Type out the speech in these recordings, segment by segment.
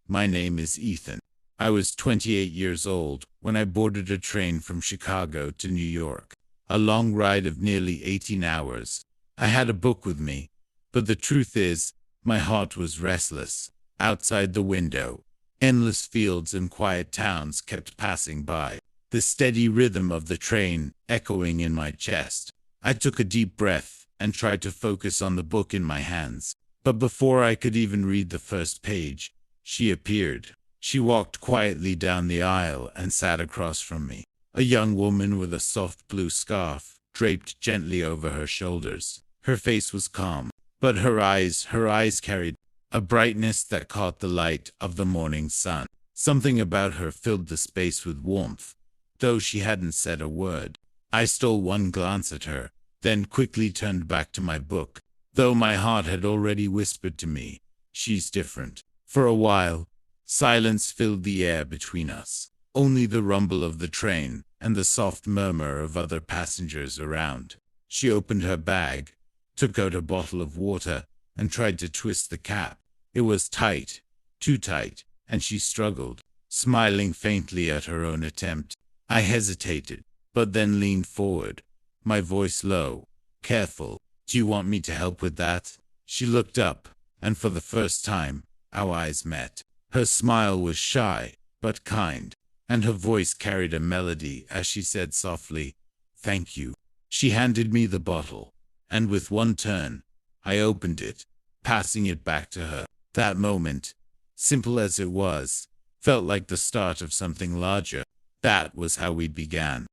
My name is Ethan. I was 28 years old when I boarded a train from Chicago to New York. A long ride of nearly 18 hours. I had a book with me, but the truth is, my heart was restless. Outside the window, endless fields and quiet towns kept passing by, the steady rhythm of the train echoing in my chest. I took a deep breath and tried to focus on the book in my hands. But before I could even read the first page, she appeared. She walked quietly down the aisle and sat across from me. A young woman with a soft blue scarf draped gently over her shoulders. Her face was calm, but her eyes carried a brightness that caught the light of the morning sun. Something about her filled the space with warmth, though she hadn't said a word. I stole one glance at her, then quickly turned back to my book, though my heart had already whispered to me, "She's different." For a while, silence filled the air between us. Only the rumble of the train and the soft murmur of other passengers around. She opened her bag, took out a bottle of water, and tried to twist the cap. It was tight, too tight, and she struggled, smiling faintly at her own attempt. I hesitated, but then leaned forward, my voice low, careful. "Do you want me to help with that?" She looked up, and for the first time, our eyes met. Her smile was shy, but kind, and her voice carried a melody as she said softly, "Thank you." She handed me the bottle, and with one turn, I opened it, passing it back to her. That moment, simple as it was, felt like the start of something larger. That was how we began.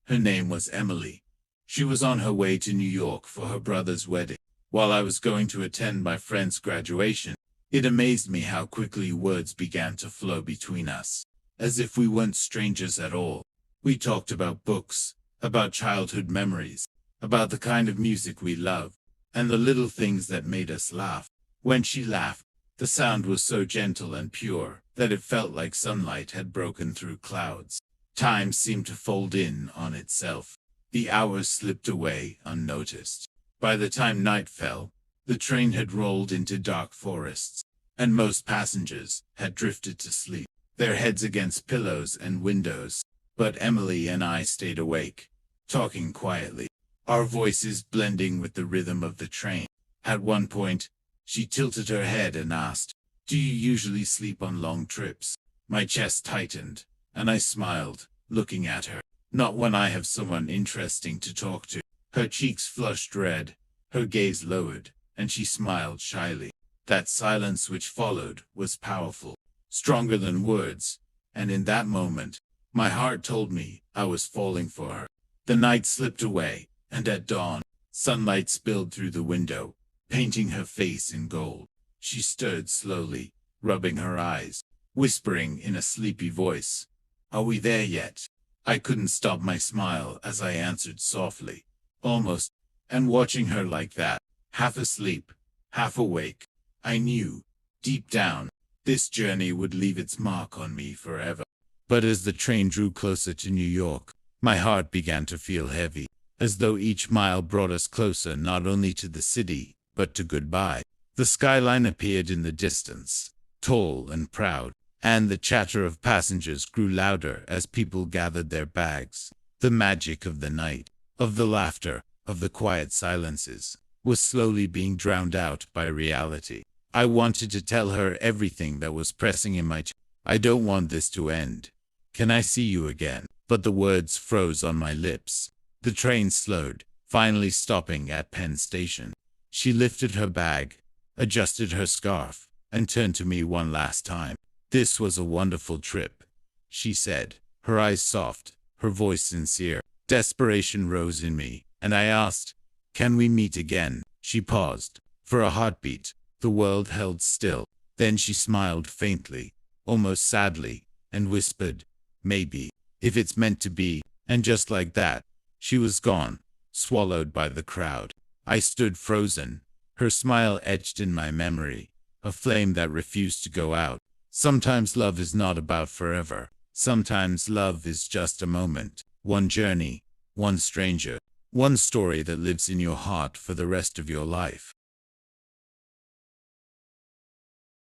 Her name was Emily. She was on her way to New York for her brother's wedding, while I was going to attend my friend's graduation. It amazed me how quickly words began to flow between us, as if we weren't strangers at all. We talked about books, about childhood memories, about the kind of music we loved, and the little things that made us laugh. When she laughed, the sound was so gentle and pure that it felt like sunlight had broken through clouds. Time seemed to fold in on itself. The hours slipped away unnoticed. By the time night fell, the train had rolled into dark forests, and most passengers had drifted to sleep, their heads against pillows and windows. But Emily and I stayed awake, talking quietly, our voices blending with the rhythm of the train. At one point, she tilted her head and asked, "Do you usually sleep on long trips?" My chest tightened, and I smiled, looking at her. "Not when I have someone interesting to talk to." Her cheeks flushed red, her gaze lowered, and she smiled shyly. That silence which followed was powerful, stronger than words, and in that moment, my heart told me I was falling for her. The night slipped away, and at dawn, sunlight spilled through the window, painting her face in gold. She stirred slowly, rubbing her eyes, whispering in a sleepy voice, "Are we there yet?" I couldn't stop my smile as I answered softly, "Almost." And watching her like that, half asleep, half awake, I knew, deep down, this journey would leave its mark on me forever. But as the train drew closer to New York, my heart began to feel heavy, as though each mile brought us closer not only to the city, but to goodbye. The skyline appeared in the distance, tall and proud, and the chatter of passengers grew louder as people gathered their bags. The magic of the night, of the laughter, of the quiet silences, was slowly being drowned out by reality. I wanted to tell her everything that was pressing in my chest. "I don't want this to end. Can I see you again?" But the words froze on my lips. The train slowed, finally stopping at Penn Station. She lifted her bag, adjusted her scarf, and turned to me one last time. "This was a wonderful trip," she said, her eyes soft, her voice sincere. Desperation rose in me, and I asked, "Can we meet again?" She paused. For a heartbeat, the world held still. Then she smiled faintly, almost sadly, and whispered, "Maybe, if it's meant to be." And just like that, she was gone, swallowed by the crowd. I stood frozen, her smile etched in my memory, a flame that refused to go out. Sometimes love is not about forever. Sometimes love is just a moment, one journey, one stranger, one story that lives in your heart for the rest of your life.